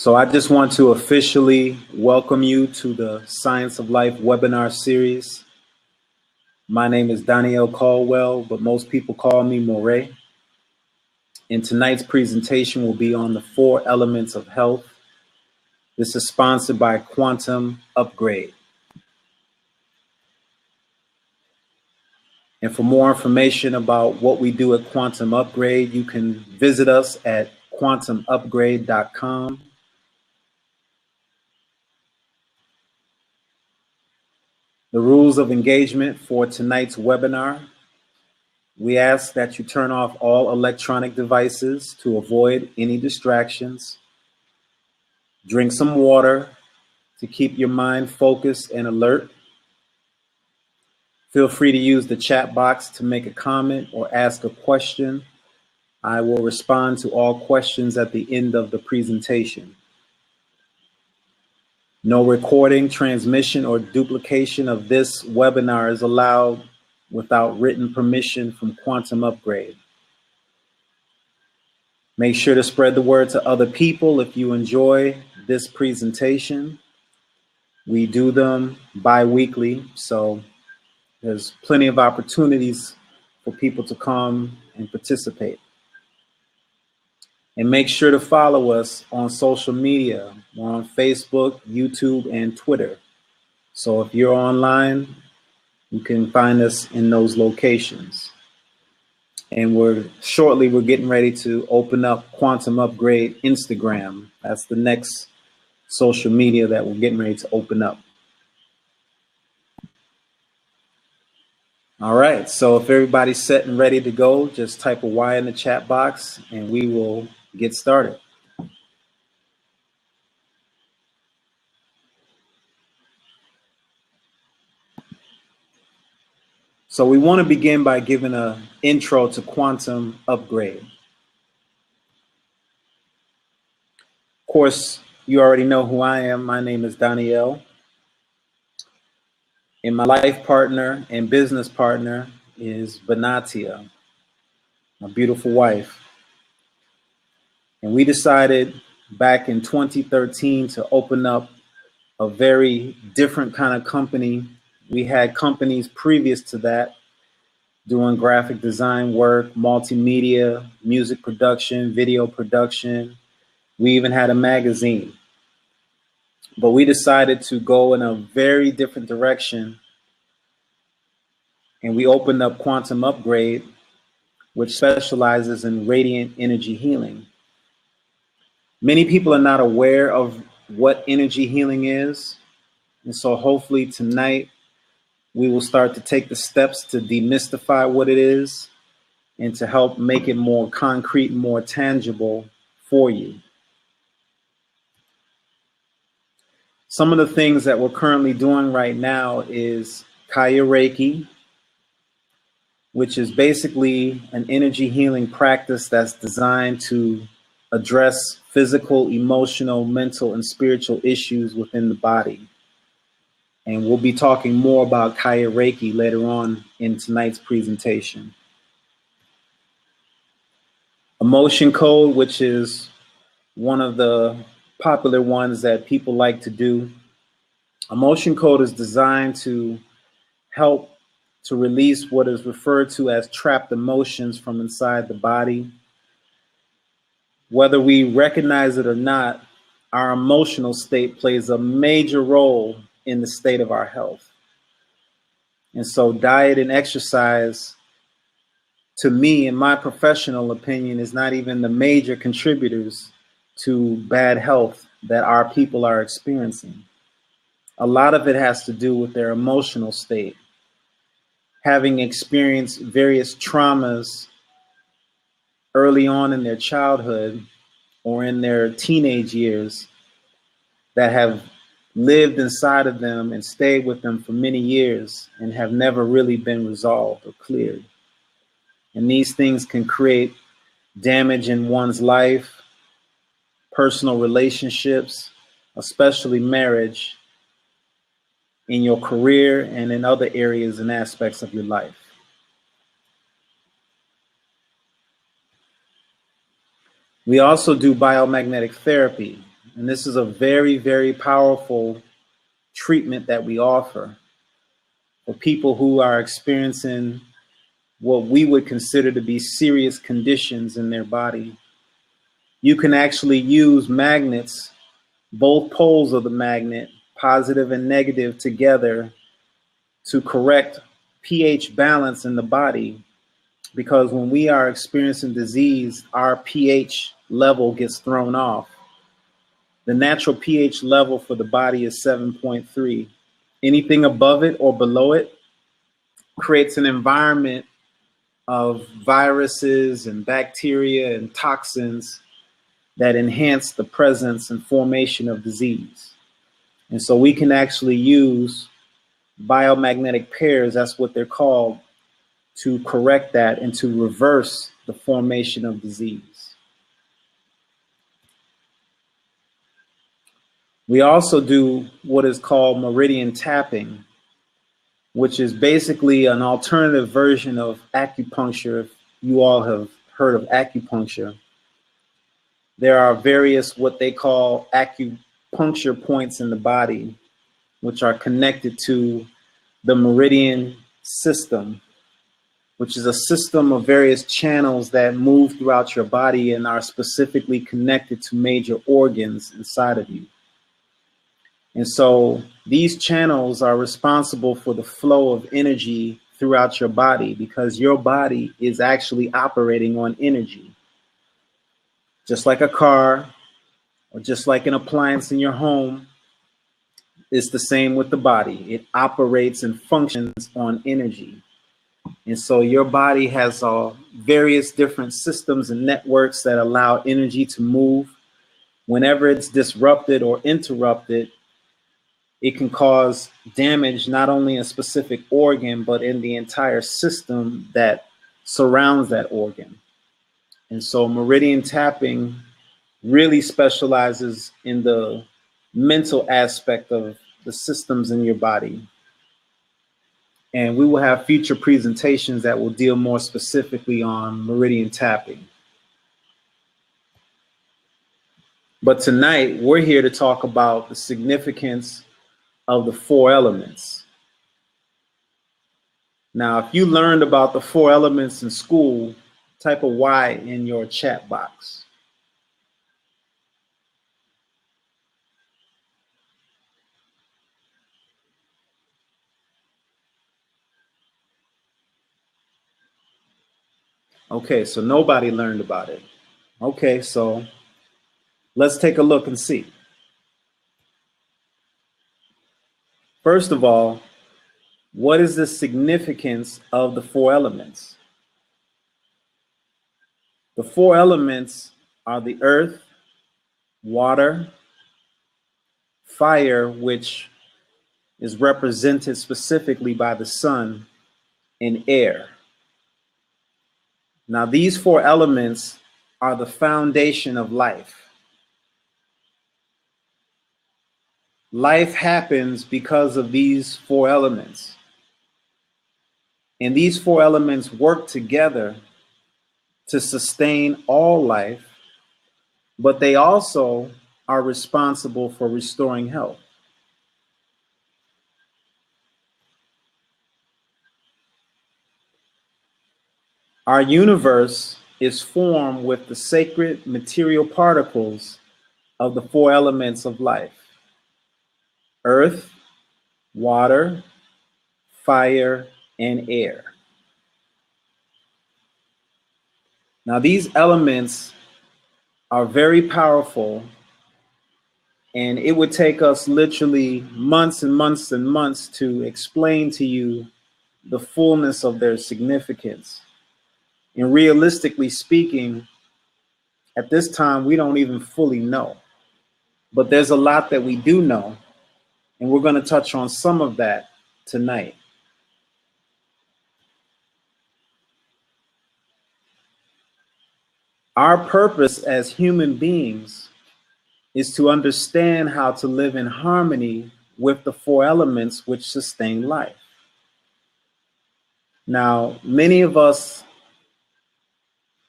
So I just want to officially welcome you to the Science of Life webinar series. My name is Danielle Caldwell, but most people call me Moray. And tonight's presentation will be on the 4 elements of health. This is sponsored by Quantum Upgrade. And for more information about what we do at Quantum Upgrade, you can visit us at quantumupgrade.com. The rules of engagement for tonight's webinar: we ask that you turn off all electronic devices to avoid any distractions. Drink some water to keep your mind focused and alert. Feel free to use the chat box to make a comment or ask a question. I will respond to all questions at the end of the presentation. No recording, transmission, or duplication of this webinar is allowed without written permission from Quantum Upgrade. Make sure to spread the word to other people if you enjoy this presentation. We do them bi-weekly, so there's plenty of opportunities for people to come and participate. And make sure to follow us on social media. We're on Facebook, YouTube, and Twitter. So if you're online, you can find us in those locations. And we're getting ready to open up Quantum Upgrade Instagram. That's the next social media that we're getting ready to open up. All right, so if everybody's set and ready to go, just type a Y in the chat box and we will get started. So we want to begin by giving an intro to Quantum Upgrade. Of course, you already know who I am. My name is Danielle. And my life partner and business partner is Benatia, my beautiful wife. And we decided back in 2013 to open up a very different kind of company. We had companies previous to that doing graphic design work, multimedia, music production, video production. We even had a magazine. But we decided to go in a very different direction. And we opened up Quantum Upgrade, which specializes in radiant energy healing. Many people are not aware of what energy healing is. And so hopefully tonight we will start to take the steps to demystify what it is and to help make it more concrete and more tangible for you. Some of the things that we're currently doing right now is Khayah Reiki, which is basically an energy healing practice that's designed to address physical, emotional, mental, and spiritual issues within the body. And we'll be talking more about Khayah Reiki later on in tonight's presentation. Emotion code, which is one of the popular ones that people like to do. Emotion code is designed to help to release what is referred to as trapped emotions from inside the body. Whether we recognize it or not, our emotional state plays a major role in the state of our health. And so diet and exercise, to me, in my professional opinion, is not even the major contributors to bad health that our people are experiencing. A lot of it has to do with their emotional state, having experienced various traumas early on in their childhood or in their teenage years that have lived inside of them and stayed with them for many years and have never really been resolved or cleared. And these things can create damage in one's life, personal relationships, especially marriage, in your career and in other areas and aspects of your life. We also do biomagnetic therapy, And this is a very, very powerful treatment that we offer for people who are experiencing what we would consider to be serious conditions in their body. You can actually use magnets, both poles of the magnet, positive and negative, together to correct pH balance in the body. Because when we are experiencing disease, our pH level gets thrown off. The natural pH level for the body is 7.3. Anything above it or below it creates an environment of viruses and bacteria and toxins that enhance the presence and formation of disease. And so we can actually use biomagnetic pairs, that's what they're called, to correct that and to reverse the formation of disease. We also do what is called Meridian Tapping, which is basically an alternative version of acupuncture. If you all have heard of acupuncture, there are various what they call acupuncture points in the body, which are connected to the meridian system, which is a system of various channels that move throughout your body and are specifically connected to major organs inside of you. And so these channels are responsible for the flow of energy throughout your body, because your body is actually operating on energy. Just like a car or just like an appliance in your home, it's the same with the body. It operates and functions on energy. And so your body has various different systems and networks that allow energy to move. Whenever it's disrupted or interrupted, it can cause damage not only in a specific organ, but in the entire system that surrounds that organ. And so meridian tapping really specializes in the mental aspect of the systems in your body. And we will have future presentations that will deal more specifically on meridian tapping. But tonight, we're here to talk about the significance of the 4 elements. Now, if you learned about the 4 elements in school, type a Y in your chat box. Okay, so nobody learned about it. Okay, so let's take a look and see. First of all, what is the significance of the 4 elements? The 4 elements are the earth, water, fire, which is represented specifically by the sun, and air. Now, these 4 elements are the foundation of life. Life happens because of these 4 elements. And these 4 elements work together to sustain all life, but they also are responsible for restoring health. Our universe is formed with the sacred material particles of the 4 elements of life: earth, water, fire, and air. Now, these elements are very powerful, and it would take us literally months and months and months to explain to you the fullness of their significance. And realistically speaking, at this time, we don't even fully know. But there's a lot that we do know, and we're going to touch on some of that tonight. Our purpose as human beings is to understand how to live in harmony with the 4 elements which sustain life. Now, many of us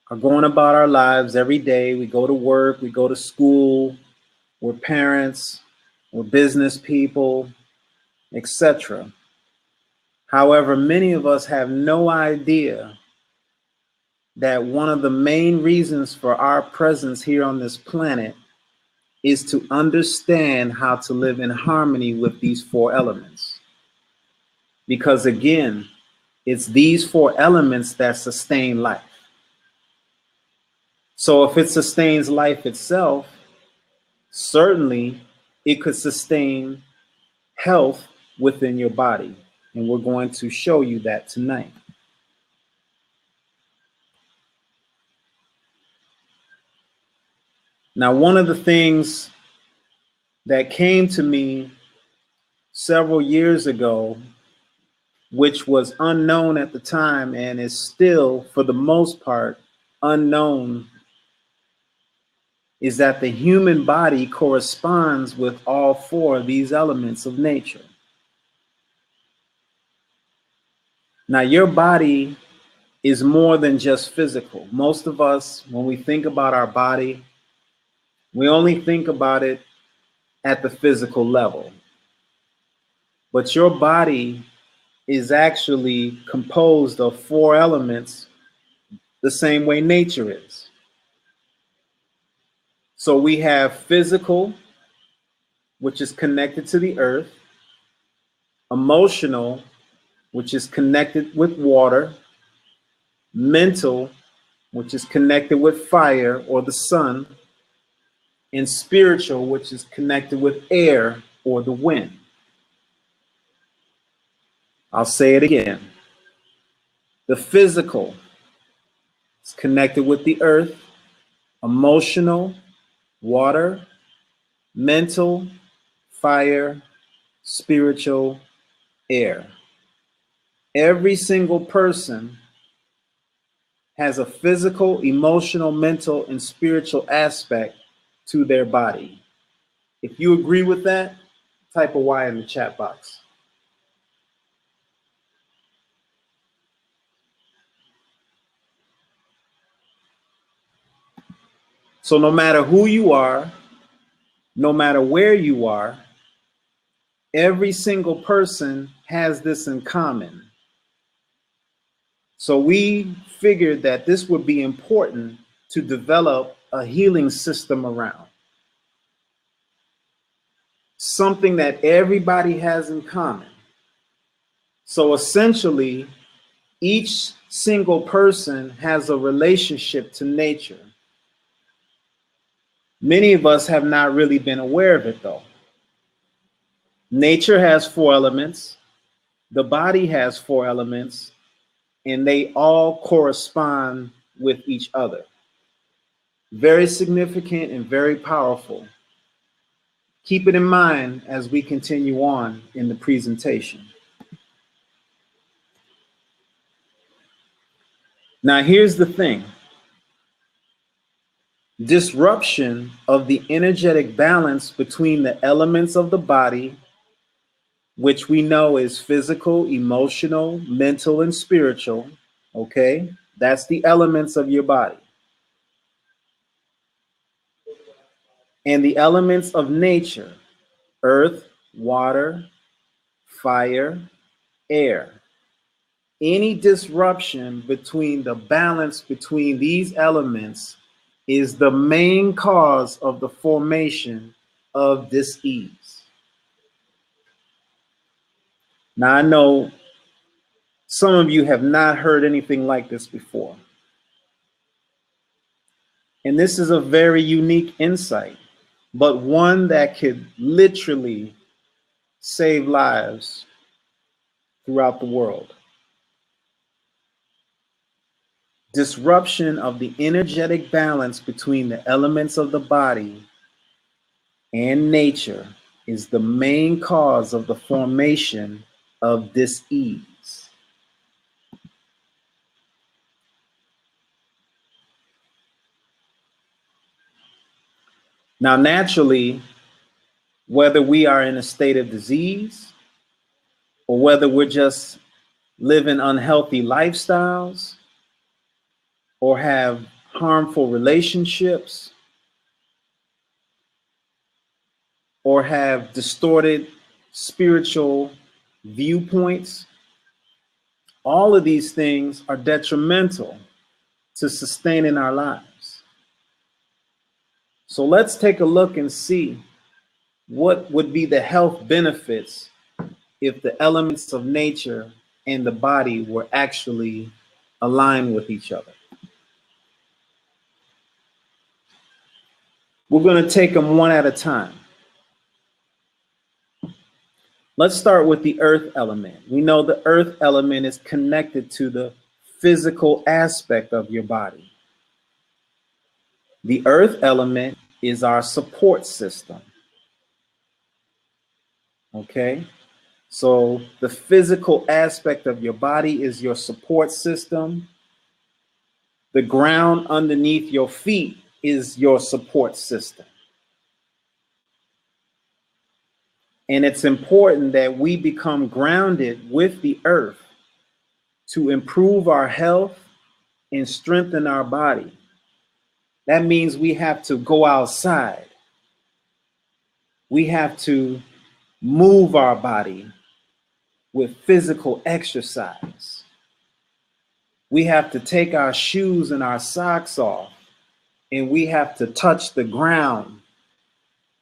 are going about our lives every day. We go to work, we go to school, we're parents, we're business people, etc. However, many of us have no idea that one of the main reasons for our presence here on this planet is to understand how to live in harmony with these four elements. Because again, it's these four elements that sustain life. So if it sustains life itself, certainly it could sustain health within your body. And we're going to show you that tonight. Now, one of the things that came to me several years ago, which was unknown at the time and is still, for the most part, unknown, is that the human body corresponds with all four of these elements of nature. Now, your body is more than just physical. Most of us, when we think about our body, we only think about it at the physical level. But your body is actually composed of four elements the same way nature is. So we have physical, which is connected to the earth, emotional, which is connected with water, mental, which is connected with fire or the sun, and spiritual, which is connected with air or the wind. I'll say it again. The physical is connected with the earth, emotional, water, mental, fire, spiritual, air. Every single person has a physical, emotional, mental, and spiritual aspect to their body. If you agree with that, type a Y in the chat box. So no matter who you are, no matter where you are, every single person has this in common. So we figured that this would be important to develop a healing system around. Something that everybody has in common. So essentially, each single person has a relationship to nature. Many of us have not really been aware of it though. Nature has four elements, the body has four elements, and they all correspond with each other. Very significant and very powerful. Keep it in mind as we continue on in the presentation. Now, here's the thing. Disruption of the energetic balance between the elements of the body, which we know is physical, emotional, mental, and spiritual, okay? That's the elements of your body. And the elements of nature, earth, water, fire, air. Any disruption between the balance between these elements is the main cause of the formation of dis-ease. Now, I know some of you have not heard anything like this before. And this is a very unique insight, but one that could literally save lives throughout the world. Disruption of the energetic balance between the elements of the body and nature is the main cause of the formation of dis-ease. Now, naturally, whether we are in a state of disease or whether we're just living unhealthy lifestyles or have harmful relationships, or have distorted spiritual viewpoints, all of these things are detrimental to sustaining our lives. So let's take a look and see what would be the health benefits if the elements of nature and the body were actually aligned with each other. We're going to take them one at a time. Let's start with the earth element. We know the earth element is connected to the physical aspect of your body. The earth element is our support system. Okay? So the physical aspect of your body is your support system. The ground underneath your feet is your support system. And it's important that we become grounded with the earth to improve our health and strengthen our body. That means we have to go outside. We have to move our body with physical exercise. We have to take our shoes and our socks off, and we have to touch the ground,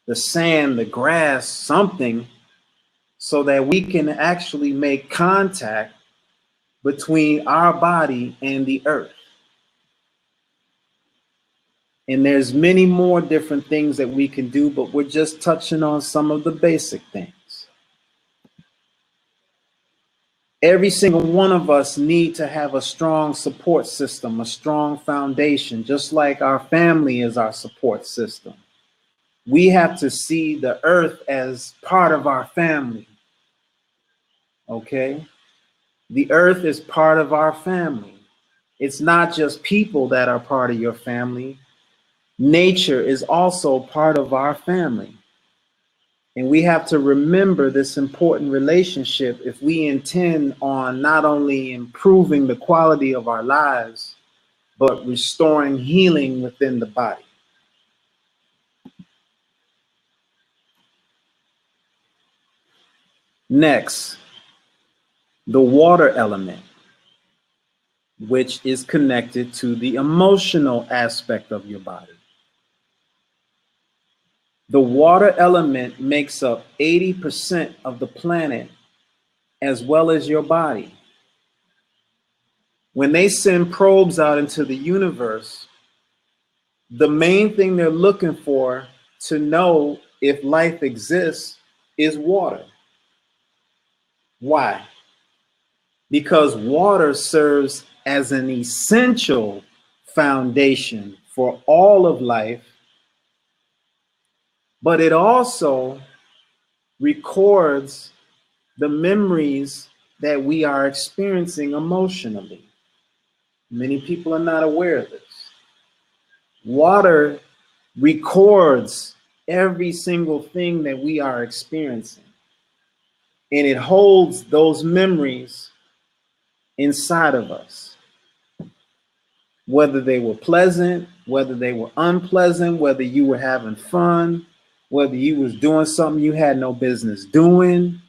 the sand, the grass, something, so that we can actually make contact between our body and the earth. And there's many more different things that we can do, but we're just touching on some of the basic things. Every single one of us need to have a strong support system, a strong foundation, just like our family is our support system. We have to see the earth as part of our family. Okay? The earth is part of our family. It's not just people that are part of your family. Nature is also part of our family. And we have to remember this important relationship if we intend on not only improving the quality of our lives, but restoring healing within the body. Next, the water element, which is connected to the emotional aspect of your body. The water element makes up 80% of the planet as well as your body. When they send probes out into the universe, the main thing they're looking for to know if life exists is water. Why? Because water serves as an essential foundation for all of life, but it also records the memories that we are experiencing emotionally. Many people are not aware of this. Water records every single thing that we are experiencing, and it holds those memories inside of us. Whether they were pleasant, whether they were unpleasant, whether you were having fun, whether you was doing something you had no business doing,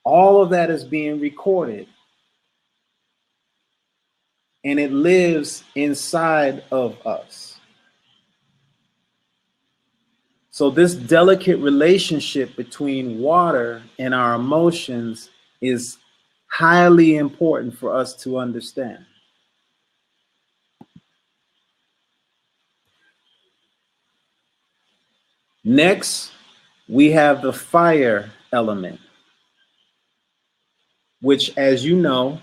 all of that is being recorded. And it lives inside of us. So this delicate relationship between water and our emotions is highly important for us to understand. Next, we have the fire element, which, as you know,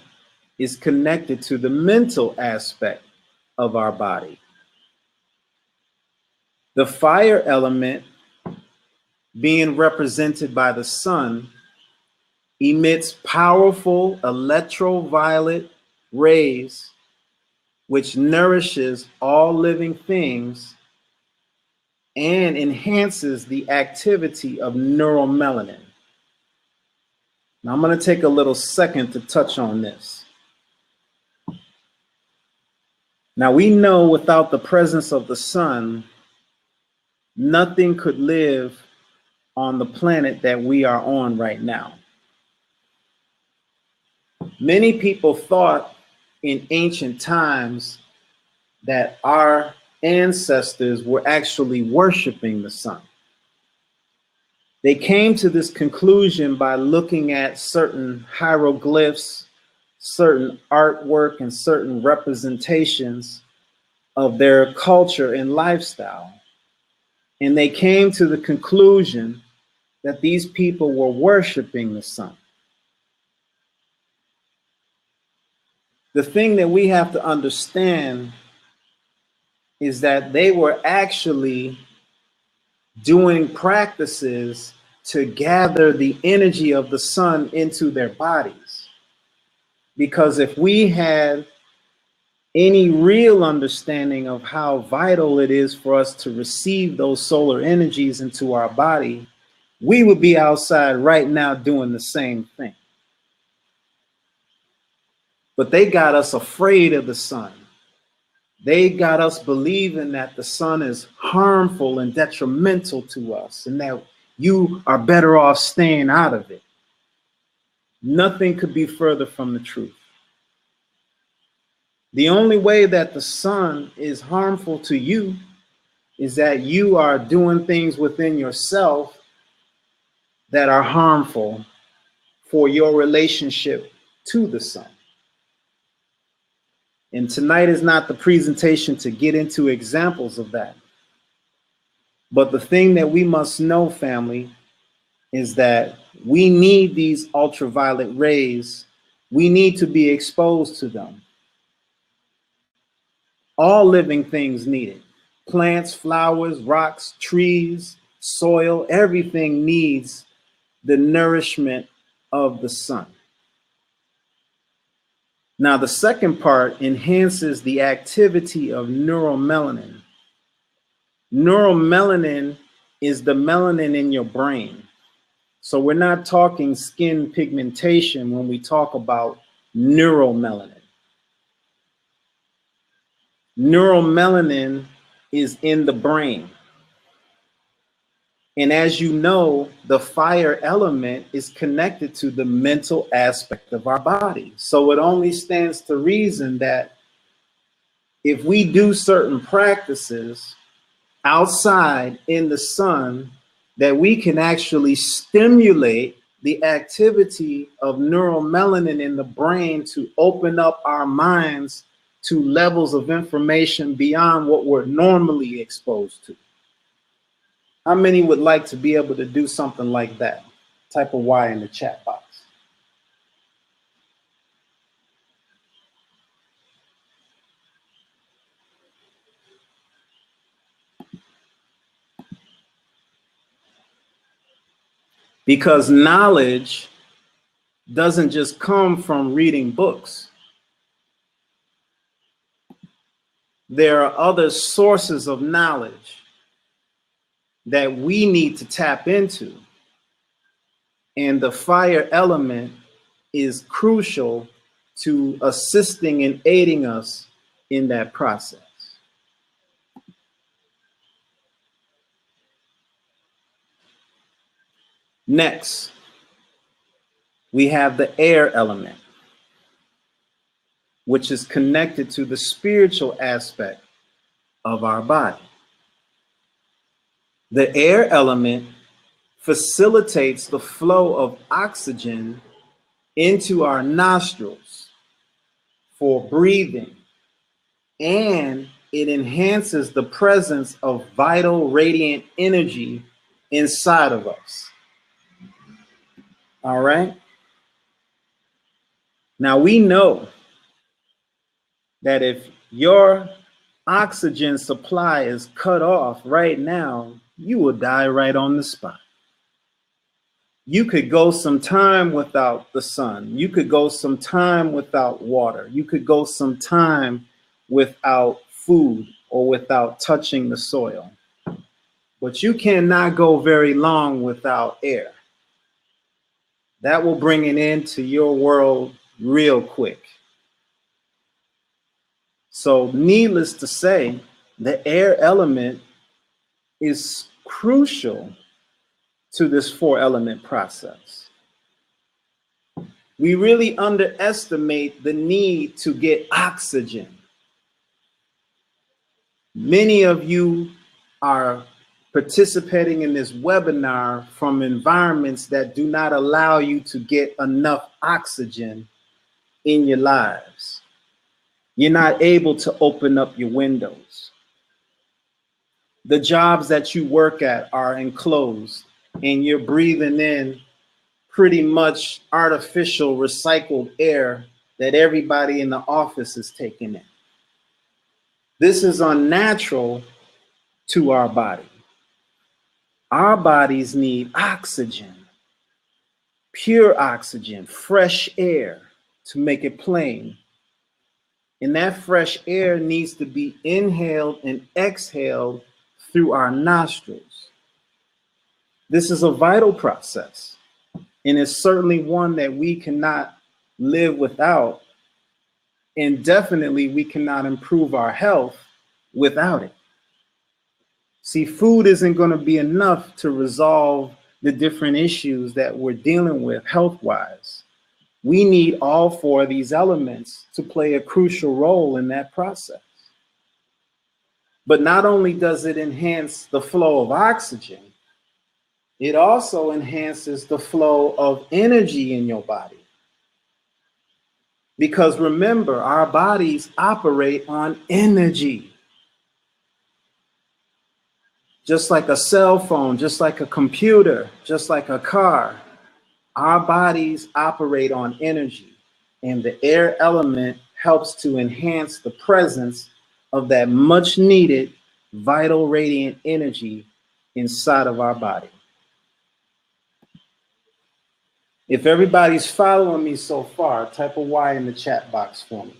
is connected to the mental aspect of our body. The fire element, being represented by the sun, emits powerful electroviolet rays, which nourishes all living things and enhances the activity of neuromelanin. Now, I'm going to take a little second to touch on this. Now, we know without the presence of the sun, nothing could live on the planet that we are on right now. Many people thought in ancient times that our ancestors were actually worshiping the sun. They came to this conclusion by looking at certain hieroglyphs, certain artwork, and certain representations of their culture and lifestyle. And they came to the conclusion that these people were worshiping the sun. The thing that we have to understand is that they were actually doing practices to gather the energy of the sun into their bodies. Because if we had any real understanding of how vital it is for us to receive those solar energies into our body, we would be outside right now doing the same thing. But they got us afraid of the sun. They got us believing that the sun is harmful and detrimental to us and that you are better off staying out of it. Nothing could be further from the truth. The only way that the sun is harmful to you is that you are doing things within yourself that are harmful for your relationship to the sun. And tonight is not the presentation to get into examples of that. But the thing that we must know, family, is that we need these ultraviolet rays. We need to be exposed to them. All living things need it. Plants, flowers, rocks, trees, soil, everything needs the nourishment of the sun. Now, the second part enhances the activity of neuromelanin. Neuromelanin is the melanin in your brain. So we're not talking skin pigmentation when we talk about neuromelanin. Neuromelanin is in the brain. And as you know, the fire element is connected to the mental aspect of our body. So it only stands to reason that if we do certain practices outside in the sun, that we can actually stimulate the activity of neuromelanin in the brain to open up our minds to levels of information beyond what we're normally exposed to. How many would like to be able to do something like that? Type a Y in the chat box. Because knowledge doesn't just come from reading books. There are other sources of knowledge that we need to tap into. And the fire element is crucial to assisting and aiding us in that process. Next, we have the air element, which is connected to the spiritual aspect of our body. The air element facilitates the flow of oxygen into our nostrils for breathing, and it enhances the presence of vital radiant energy inside of us. All right? Now we know that if your oxygen supply is cut off right now, you will die right on the spot. You could go some time without the sun. You could go some time without water. You could go some time without food or without touching the soil. But you cannot go very long without air. That will bring an end to your world real quick. So needless to say, the air element is crucial to this 4-element process. We really underestimate the need to get oxygen. Many of you are participating in this webinar from environments that do not allow you to get enough oxygen in your lives. You're not able to open up your windows. The jobs that you work at are enclosed, and you're breathing in pretty much artificial recycled air that everybody in the office is taking in. This is unnatural to our body. Our bodies need oxygen, pure oxygen, fresh air, to make it plain. And that fresh air needs to be inhaled and exhaled through our nostrils. This is a vital process, and it's certainly one that we cannot live without, and definitely we cannot improve our health without it. See, food isn't going to be enough to resolve the different issues that we're dealing with health-wise. We need all 4 of these elements to play a crucial role in that process. But not only does it enhance the flow of oxygen, it also enhances the flow of energy in your body. Because remember, our bodies operate on energy. Just like a cell phone, just like a computer, just like a car, our bodies operate on energy. And the air element helps to enhance the presence of that much needed vital radiant energy inside of our body. If everybody's following me so far, type a Y in the chat box for me.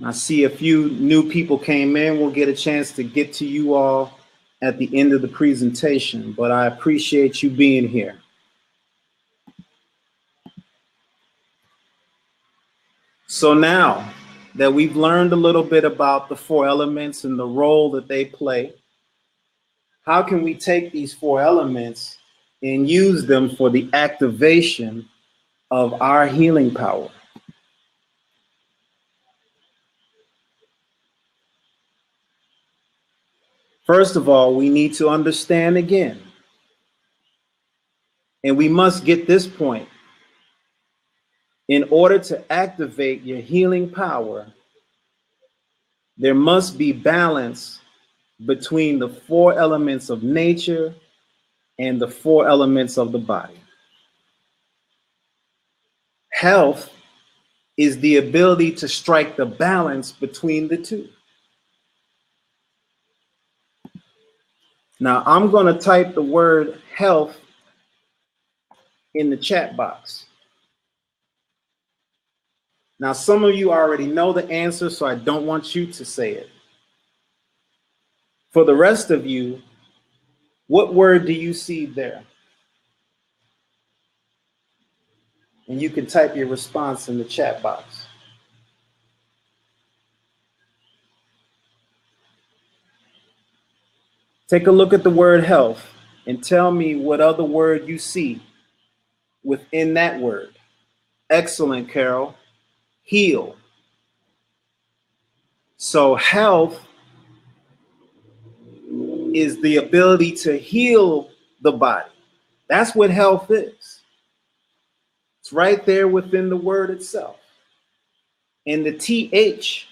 I see a few new people came in. We'll get a chance to get to you all at the end of the presentation, but I appreciate you being here. So now that we've learned a little bit about the 4 elements and the role that they play, how can we take these 4 elements and use them for the activation of our healing power? First of all, we need to understand again, and we must get this point. In order to activate your healing power, there must be balance between the 4 elements of nature and the 4 elements of the body. Health is the ability to strike the balance between the 2. Now, I'm going to type the word health in the chat box. Now, some of you already know the answer, so I don't want you to say it. For the rest of you, what word do you see there? And you can type your response in the chat box. Take a look at the word health and tell me what other word you see within that word. Excellent, Carol. Heal. So health is the ability to heal the body. That's what health is. It's right there within the word itself. And the TH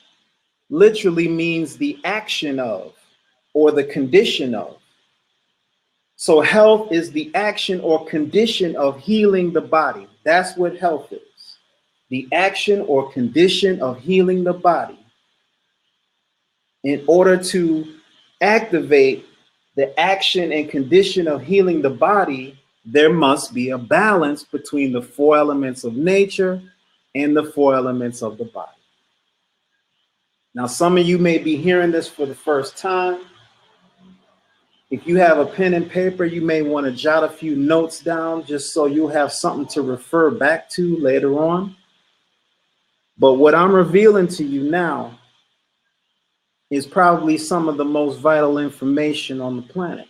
literally means the action of, or the condition of. So health is the action or condition of healing the body. That's what health is. The action or condition of healing the body. In order to activate the action and condition of healing the body, there must be a balance between the 4 elements of nature and the 4 elements of the body. Now, some of you may be hearing this for the first time. If you have a pen and paper, you may want to jot a few notes down just so you'll have something to refer back to later on. But what I'm revealing to you now is probably some of the most vital information on the planet.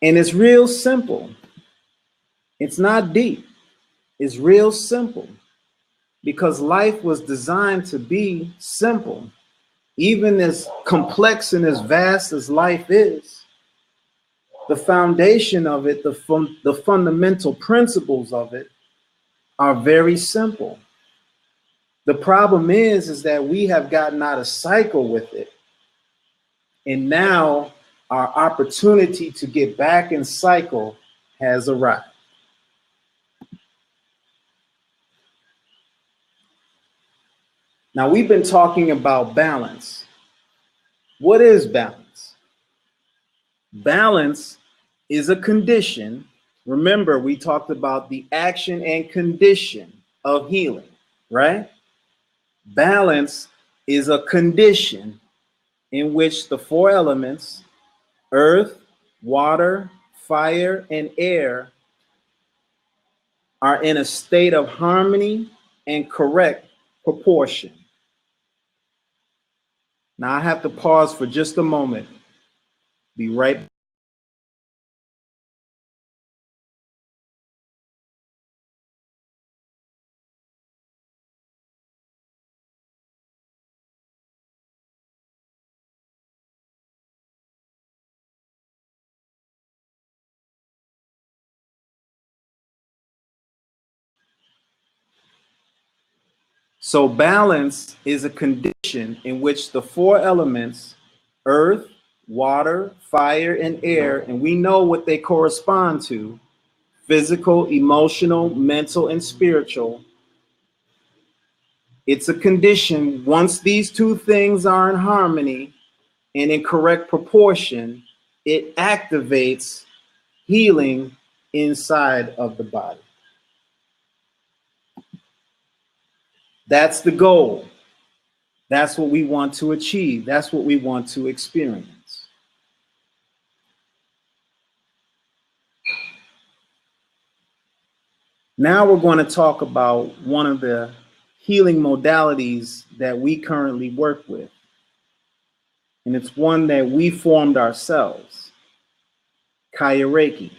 And it's real simple. It's not deep. It's real simple because life was designed to be simple. Even as complex and as vast as life is, the foundation of it, the fundamental principles of it are very simple. The problem is that we have gotten out of cycle with it. And now our opportunity to get back in cycle has arrived. Now, we've been talking about balance. What is balance? Balance is a condition. Remember, we talked about the action and condition of healing, right? Balance is a condition in which the four elements, earth, water, fire, and air, are in a state of harmony and correct proportion. Now I have to pause for just a moment. Be right back. So balance is a condition in which the four elements, earth, water, fire, and air, and we know what they correspond to: physical, emotional, mental, and spiritual. It's a condition. Once these two things are in harmony and in correct proportion, it activates healing inside of the body. That's the goal. That's what we want to achieve. That's what we want to experience. Now we're going to talk about one of the healing modalities that we currently work with. And it's one that we formed ourselves, Khayah Reiki.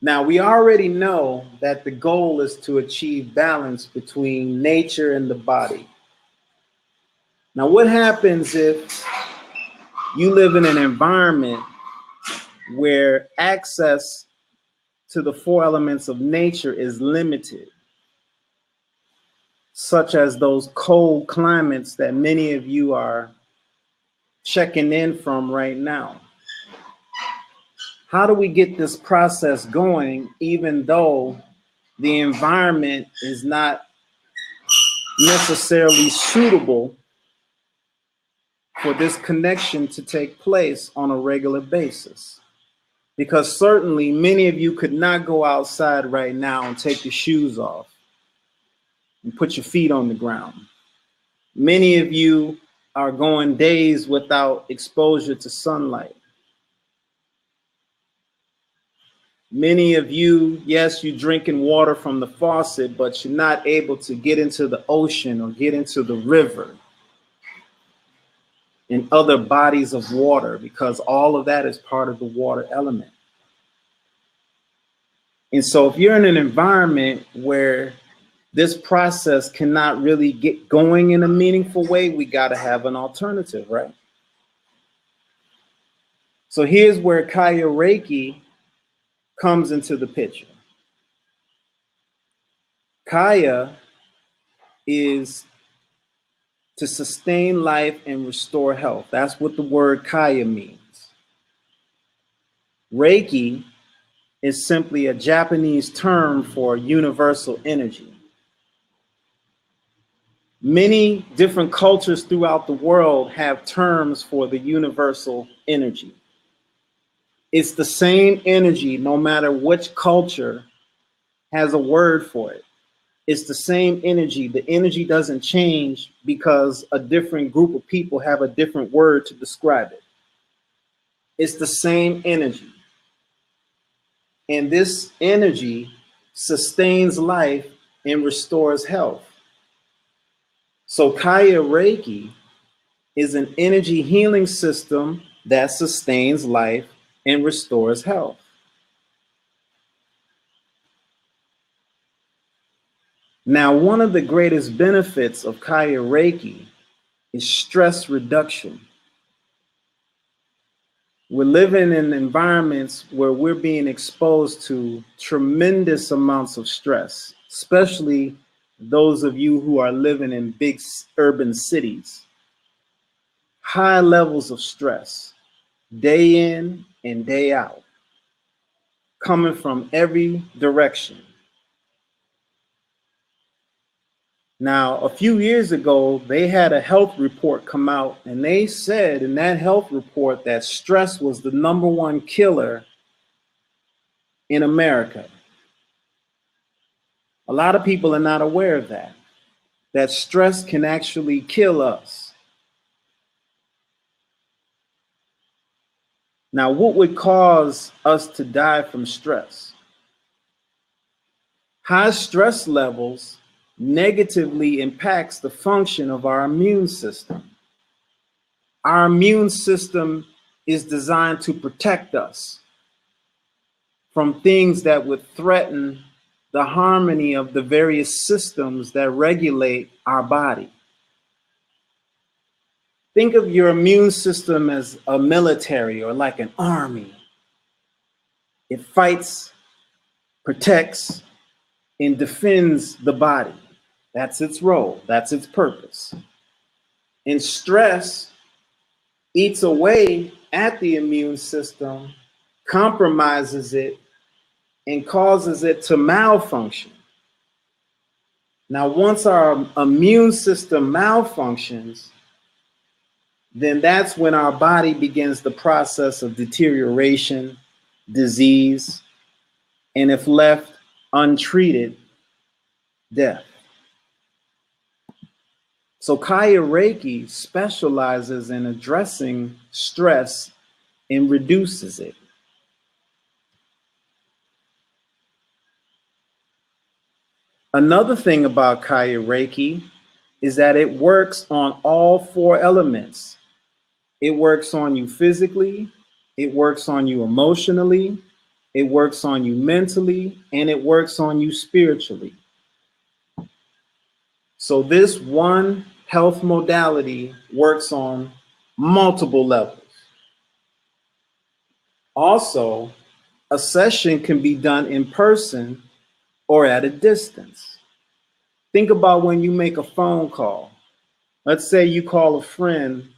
Now, we already know that the goal is to achieve balance between nature and the body. Now, what happens if you live in an environment where access to the four elements of nature is limited, such as those cold climates that many of you are checking in from right now? How do we get this process going even though the environment is not necessarily suitable for this connection to take place on a regular basis? Because certainly many of you could not go outside right now and take your shoes off and put your feet on the ground. Many of you are going days without exposure to sunlight. Many of you, yes, you're drinking water from the faucet, but you're not able to get into the ocean or get into the river and other bodies of water because all of that is part of the water element. And so if you're in an environment where this process cannot really get going in a meaningful way, we got to have an alternative, right? So here's where Khayah Reiki comes into the picture. Khayah is to sustain life and restore health. That's what the word Khayah means. Reiki is simply a Japanese term for universal energy. Many different cultures throughout the world have terms for the universal energy. It's the same energy no matter which culture has a word for it. It's the same energy. The energy doesn't change because a different group of people have a different word to describe it. It's the same energy. And this energy sustains life and restores health. So Khayah Reiki is an energy healing system that sustains life and restores health. Now, one of the greatest benefits of Khayah Reiki is stress reduction. We're living in environments where we're being exposed to tremendous amounts of stress, especially those of you who are living in big urban cities. High levels of stress, day in and day out, coming from every direction. Now, a few years ago, they had a health report come out, and they said in that health report that stress was the #1 killer in America. A lot of people are not aware of that stress can actually kill us. Now, what would cause us to die from stress? High stress levels negatively impacts the function of our immune system. Our immune system is designed to protect us from things that would threaten the harmony of the various systems that regulate our body. Think of your immune system as a military or like an army. It fights, protects, and defends the body. That's its role, that's its purpose. And stress eats away at the immune system, compromises it, and causes it to malfunction. Now, once our immune system malfunctions, then that's when our body begins the process of deterioration, disease, and if left untreated, death. So Khayah Reiki specializes in addressing stress and reduces it. Another thing about Khayah Reiki is that it works on all 4 elements. It works on you physically, it works on you emotionally, it works on you mentally, and it works on you spiritually. So this one health modality works on multiple levels. Also, a session can be done in person or at a distance. Think about when you make a phone call. Let's say you call a friend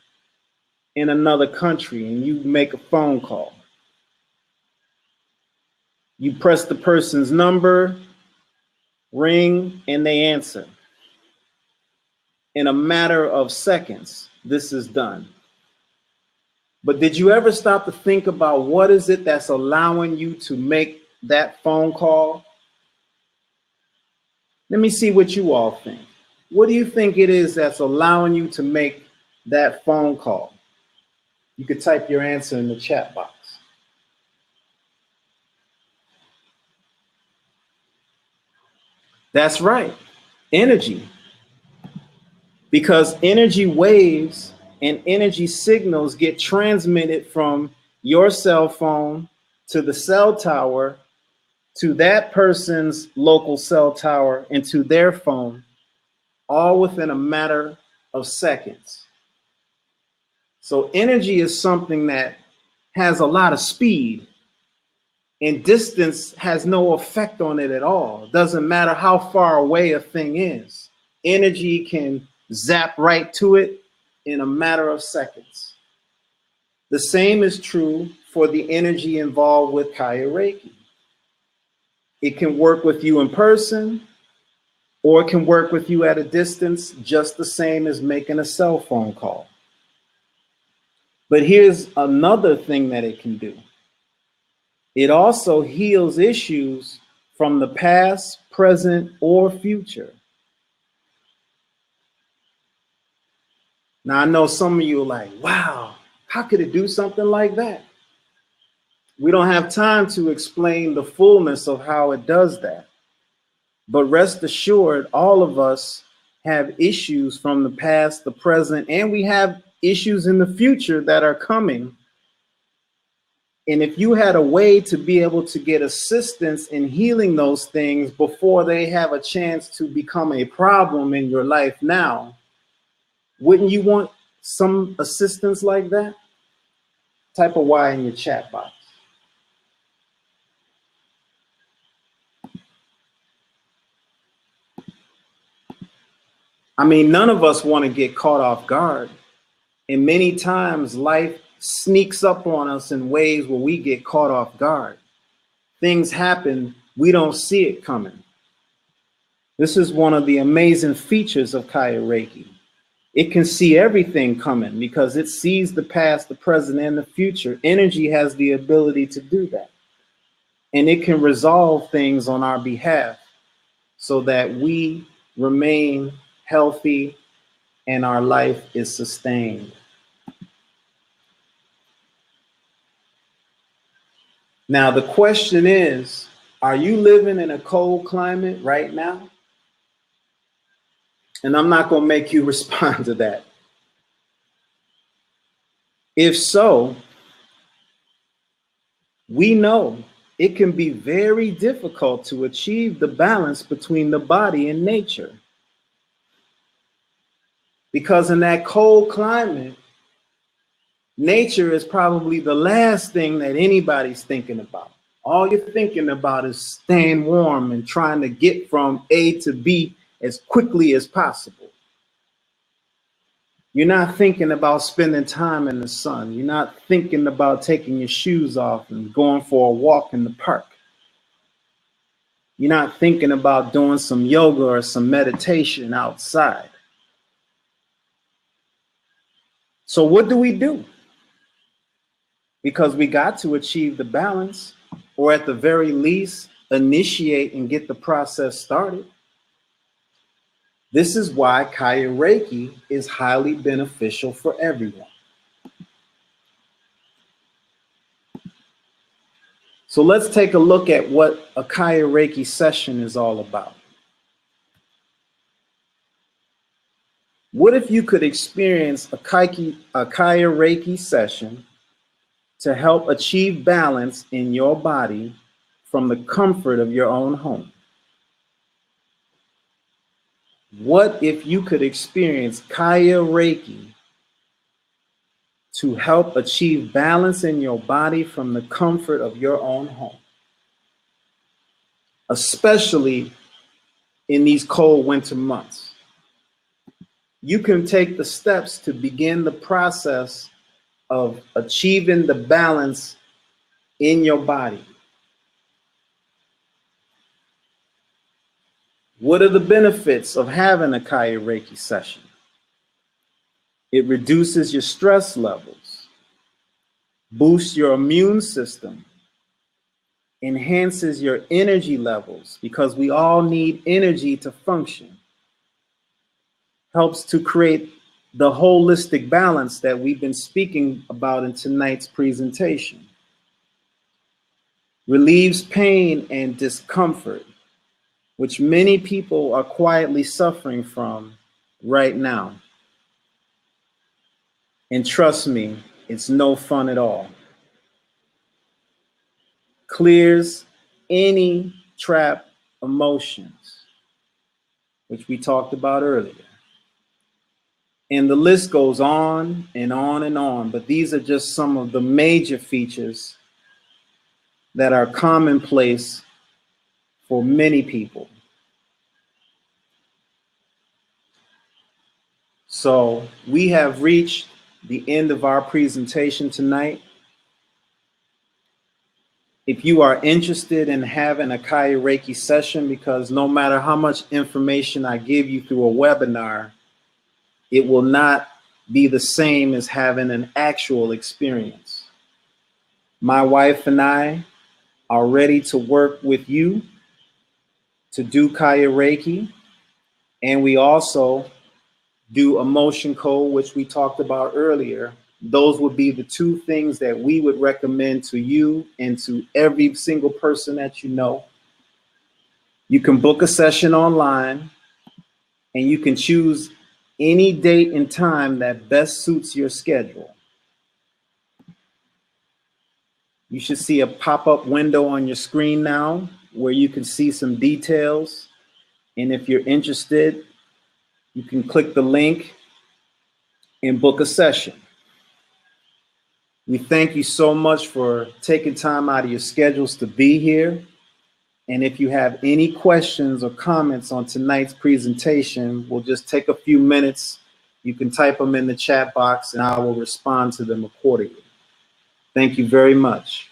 in another country and you make a phone call. You press the person's number, ring, and they answer. In a matter of seconds, this is done. But did you ever stop to think about what is it that's allowing you to make that phone call? Let me see what you all think. What do you think it is that's allowing you to make that phone call? You could type your answer in the chat box. That's right, energy. Because energy waves and energy signals get transmitted from your cell phone to the cell tower, to that person's local cell tower, and to their phone, all within a matter of seconds. So energy is something that has a lot of speed, and distance has no effect on it at all. It doesn't matter how far away a thing is. Energy can zap right to it in a matter of seconds. The same is true for the energy involved with Khayah Reiki. It can work with you in person, or it can work with you at a distance, just the same as making a cell phone call. But here's another thing that it can do. It also heals issues from the past, present, or future. Now, I know some of you are like, wow, how could it do something like that? We don't have time to explain the fullness of how it does that. But rest assured, all of us have issues from the past, the present, and we have issues in the future that are coming. And if you had a way to be able to get assistance in healing those things before they have a chance to become a problem in your life now, wouldn't you want some assistance like that? Type a Y in your chat box. I mean, none of us want to get caught off guard. And many times life sneaks up on us in ways where we get caught off guard. Things happen, we don't see it coming. This is one of the amazing features of Khayah Reiki. It can see everything coming because it sees the past, the present, and the future. Energy has the ability to do that. And it can resolve things on our behalf so that we remain healthy and our life is sustained. Now, the question is, are you living in a cold climate right now? And I'm not going to make you respond to that. If so, we know it can be very difficult to achieve the balance between the body and nature. Because in that cold climate, nature is probably the last thing that anybody's thinking about. All you're thinking about is staying warm and trying to get from A to B as quickly as possible. You're not thinking about spending time in the sun. You're not thinking about taking your shoes off and going for a walk in the park. You're not thinking about doing some yoga or some meditation outside. So what do? Because we got to achieve the balance, or at the very least, initiate and get the process started. This is why Khayah Reiki is highly beneficial for everyone. So let's take a look at what a Khayah Reiki session is all about. What if you could experience a Khayah Reiki session to help achieve balance in your body from the comfort of your own home? What if you could experience Khayah Reiki to help achieve balance in your body from the comfort of your own home? Especially in these cold winter months. You can take the steps to begin the process of achieving the balance in your body. What are the benefits of having a Khayah Reiki session? It reduces your stress levels, boosts your immune system, enhances your energy levels, because we all need energy to function, helps to create the holistic balance that we've been speaking about in tonight's presentation, relieves pain and discomfort, which many people are quietly suffering from right now. And trust me, it's no fun at all. Clears any trapped emotions, which we talked about earlier. And the list goes on and on and on, but these are just some of the major features that are commonplace for many people. So we have reached the end of our presentation tonight. If you are interested in having a Khayah Reiki session, because no matter how much information I give you through a webinar, it will not be the same as having an actual experience. My wife and I are ready to work with you to do Khayah Reiki, and we also do emotion code, which we talked about earlier. Those would be the two things that we would recommend to you and to every single person that you know. You can book a session online. and you can choose any date and time that best suits your schedule. You should see a pop-up window on your screen now where you can see some details. And if you're interested, you can click the link and book a session. We thank you so much for taking time out of your schedules to be here. And if you have any questions or comments on tonight's presentation, we'll just take a few minutes. You can type them in the chat box and I will respond to them accordingly. Thank you very much.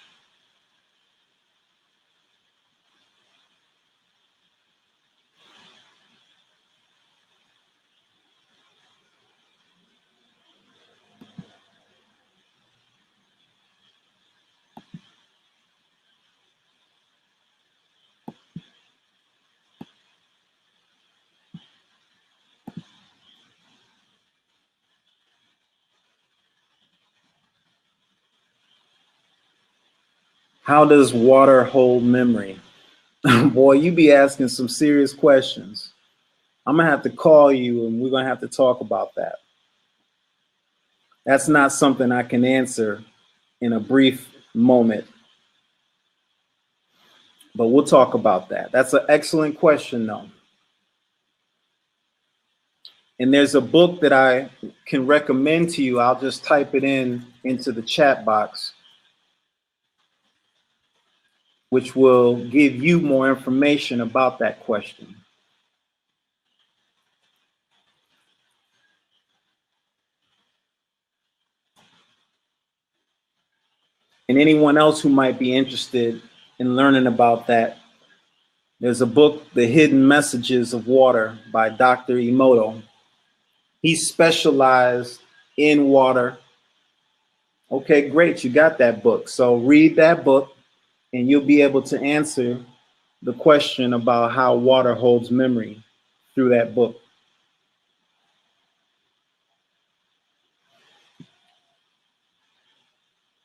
How does water hold memory? Boy, you be asking some serious questions. I'm gonna have to call you and we're gonna have to talk about that. That's not something I can answer in a brief moment, but we'll talk about that. That's an excellent question though. And there's a book that I can recommend to you. I'll just type it into the chat box, which will give you more information about that question. And anyone else who might be interested in learning about that, there's a book, The Hidden Messages of Water by Dr. Emoto. He specialized in water. Okay, great, you got that book. So read that book and you'll be able to answer the question about how water holds memory through that book.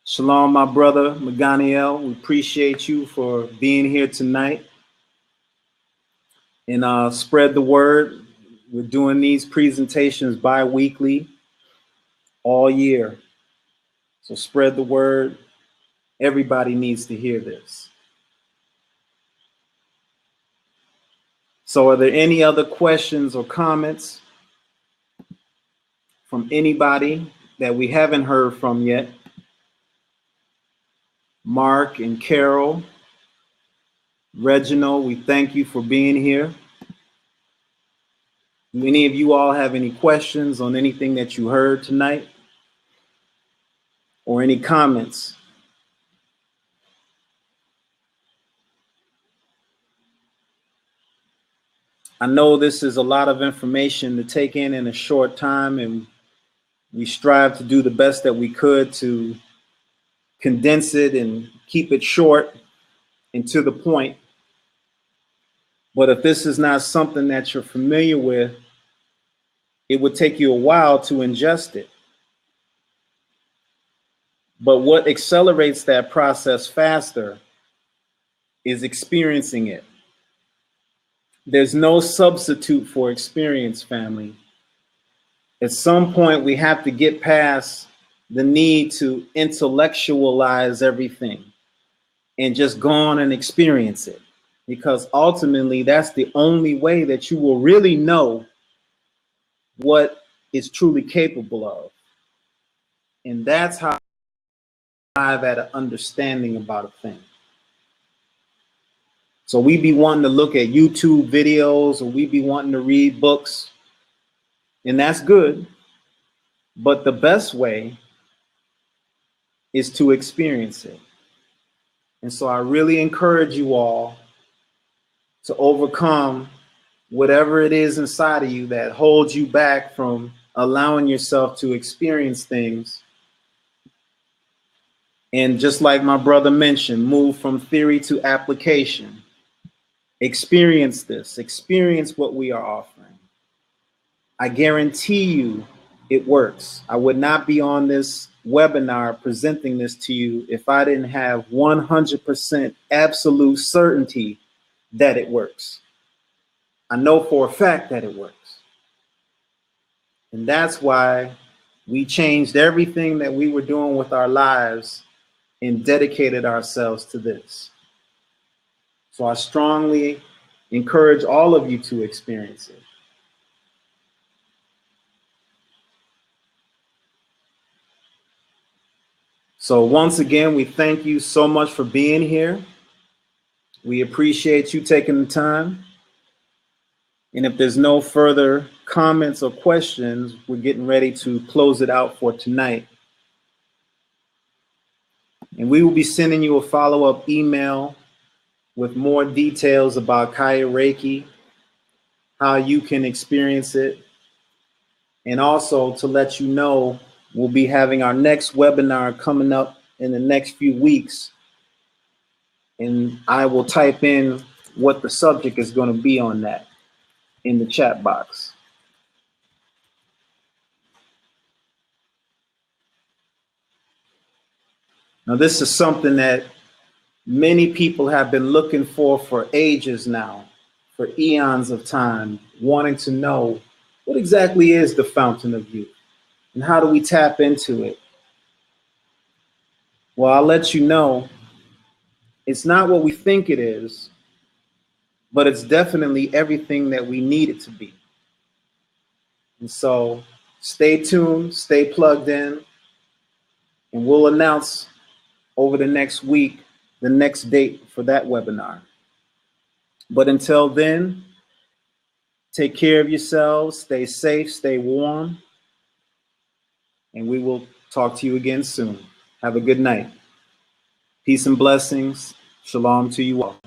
Shalom, my brother, Maganiel. We appreciate you for being here tonight. And spread the word. We're doing these presentations bi-weekly all year. So spread the word. Everybody needs to hear this. So are there any other questions or comments from anybody that we haven't heard from yet? Mark and Carol, Reginald, we thank you for being here. Do any of you all have any questions on anything that you heard tonight? Or any comments? I know this is a lot of information to take in a short time, and we strive to do the best that we could to condense it and keep it short and to the point. But if this is not something that you're familiar with, it would take you a while to ingest it. But what accelerates that process faster is experiencing it. There's no substitute for experience, family. At some point, we have to get past the need to intellectualize everything and just go on and experience it. Because ultimately, that's the only way that you will really know what it's truly capable of. And that's how I arrive at an understanding about a thing. So we be wanting to look at YouTube videos, or we be wanting to read books, and that's good. But the best way is to experience it. And so I really encourage you all to overcome whatever it is inside of you that holds you back from allowing yourself to experience things. And just like my brother mentioned, move from theory to application. Experience this, experience what we are offering. I guarantee you it works. I would not be on this webinar presenting this to you if I didn't have 100% absolute certainty that it works. I know for a fact that it works. And that's why we changed everything that we were doing with our lives and dedicated ourselves to this. So I strongly encourage all of you to experience it. So once again, we thank you so much for being here. We appreciate you taking the time. And if there's no further comments or questions, we're getting ready to close it out for tonight. And we will be sending you a follow-up email with more details about Khayah Reiki, how you can experience it, and also to let you know we'll be having our next webinar coming up in the next few weeks. And I will type in what the subject is going to be on that in the chat box. Now, this is something that many people have been looking for ages now, for eons of time, wanting to know what exactly is the fountain of youth and how do we tap into it? Well, I'll let you know it's not what we think it is, but it's definitely everything that we need it to be. And so stay tuned, stay plugged in, and we'll announce over the next week the next date for that webinar. But until then, take care of yourselves, stay safe, stay warm, and we will talk to you again soon. Have a good night. Peace and blessings. Shalom to you all.